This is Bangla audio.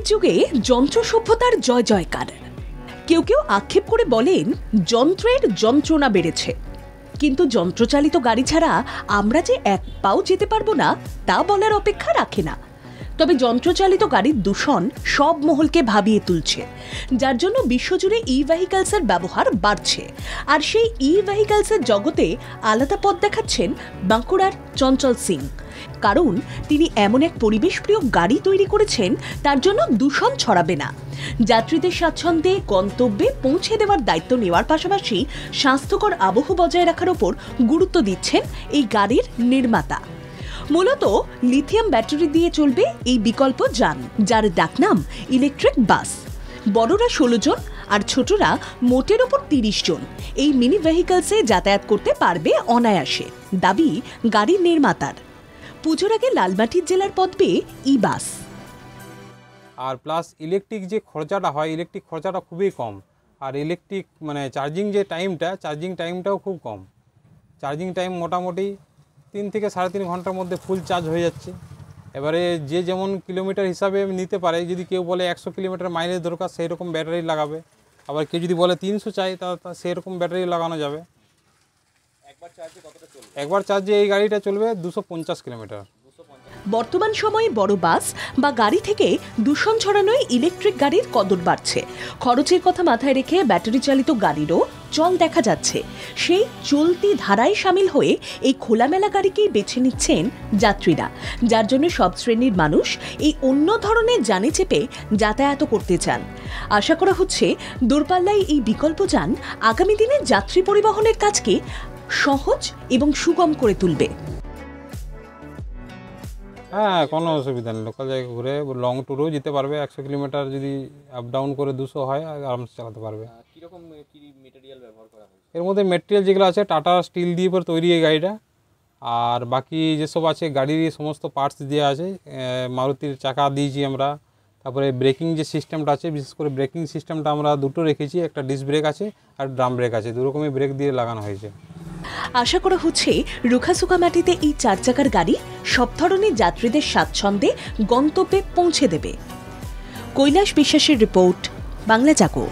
আজকের যুগে যন্ত্র সভ্যতার জয় জয়কার। কেউ কেউ আক্ষেপ করে বলেন যন্ত্রের যন্ত্রণা বেড়েছে, কিন্তু যন্ত্রচালিত গাড়ি ছাড়া আমরা যে এক পাও যেতে পারবো না তা বলার অপেক্ষা রাখে না। তবে যন্ত্রচালিত গাড়ির দূষণ সব মহলকে ভাবিয়ে তুলছে, যার জন্য বিশ্বজুড়ে ই ভেহিকলসের ব্যবহার বাড়ছে। আর সেই ই ভেহিকলসের জগতে আলাদা পথ দেখাচ্ছেন বাঁকুড়ার চঞ্চল সিং। কারণ তিনি এমন এক পরিবেশপ্রিয় গাড়ি তৈরি করেছেন তার জন্য দূষণ ছড়াবে না। যাত্রীদের স্বাচ্ছন্দ্যে গন্তব্যে পৌঁছে দেওয়ার দায়িত্ব নেওয়ার পাশাপাশি স্বাস্থ্যকর আবহ বজায় রাখার ওপর গুরুত্ব দিচ্ছেন এই গাড়ির নির্মাতা। মূলত লিথিয়াম ব্যাটারি দিয়ে চলবে এই বিকল্প যান, যার ডাকনাম ইলেকট্রিক বাস। বড়রা 16 জন আর ছোটরা মোটের ওপর 30 জন এই মিনি ভেহিকলসে যাতায়াত করতে পারবে অনায়াসে, দাবি গাড়ির নির্মাতার। পুজোর আগে লালমাটির জেলার পথ পেয়ে ই বাস। আর প্লাস ইলেকট্রিক যে খরচাটা হয়, ইলেকট্রিক খরচাটা খুবই কম। আর ইলেকট্রিক মানে চার্জিং টাইমটাও খুব কম। চার্জিং টাইম মোটামুটি 3 থেকে 3.5 ঘন্টার মধ্যে ফুল চার্জ হয়ে যাচ্ছে। এবারে যে যেমন কিলোমিটার হিসাবে নিতে পারে, যদি কেউ বলে 100 কিলোমিটার মাইলেজ দরকার সেই রকম ব্যাটারি লাগাবে, আবার কেউ যদি বলে 300 চাই তা সেই রকম ব্যাটারি লাগানো যাবে। একবার চার্জে এই গাড়িটা চলবে 250 কিলোমিটার। বর্তমান সময়ে বড় বাস বা গাড়ি থেকে দূষণ ছড়ানোয় ইলেকট্রিক গাড়ির কদর বাড়ছে। খরচের কথা মাথায় রেখে ব্যাটারি চালিত গাড়িরও চল দেখা যাচ্ছে। সেই চলতি ধারায় সামিল হয়ে এই খোলামেলা গাড়িকেই বেছে নিচ্ছেন যাত্রীরা, যার জন্য সব শ্রেণীর মানুষ এই অন্য ধরনের যানে চেপে যাতায়াত করতে চান। আশা করা হচ্ছে দূরপাল্লায় এই বিকল্প যান আগামী দিনে যাত্রী পরিবহনের কাজকে সহজ এবং সুগম করে তুলবে। হ্যাঁ, কোনো অসুবিধা নেই। লোকাল জায়গায় ঘুরে লং ট্যুরেও যেতে পারবে। 100 কিলোমিটার যদি আপ ডাউন করে 200 হয় আরামসে চালাতে পারবে। কীরকম কি মেটেরিয়াল ব্যবহার করা হয়? এর মধ্যে মেটেরিয়াল যেগুলো আছে টাটা স্টিল দিয়ে পর তৈরি এই গাড়িটা। আর বাকি যেসব আছে গাড়ির সমস্ত পার্টস দেওয়া আছে। মারুতির চাকা দিয়েছি আমরা। তারপরে ব্রেকিং যে সিস্টেমটা আছে, বিশেষ করে ব্রেকিং সিস্টেমটা আমরা দুটো রেখেছি, একটা ডিস্ক ব্রেক আছে আর ড্রাম ব্রেক আছে, দু রকমের ব্রেক দিয়ে লাগানো হয়েছে। আশা করা হচ্ছে রুখাসুখা মাটিতে এই 4 চাকার গাড়ি সব ধরনের যাত্রীদের স্বাচ্ছন্দ্যে গন্তব্যে পৌঁছে দেবে। কৈলাস বিশ্বাসের রিপোর্ট, বাংলা জাগো।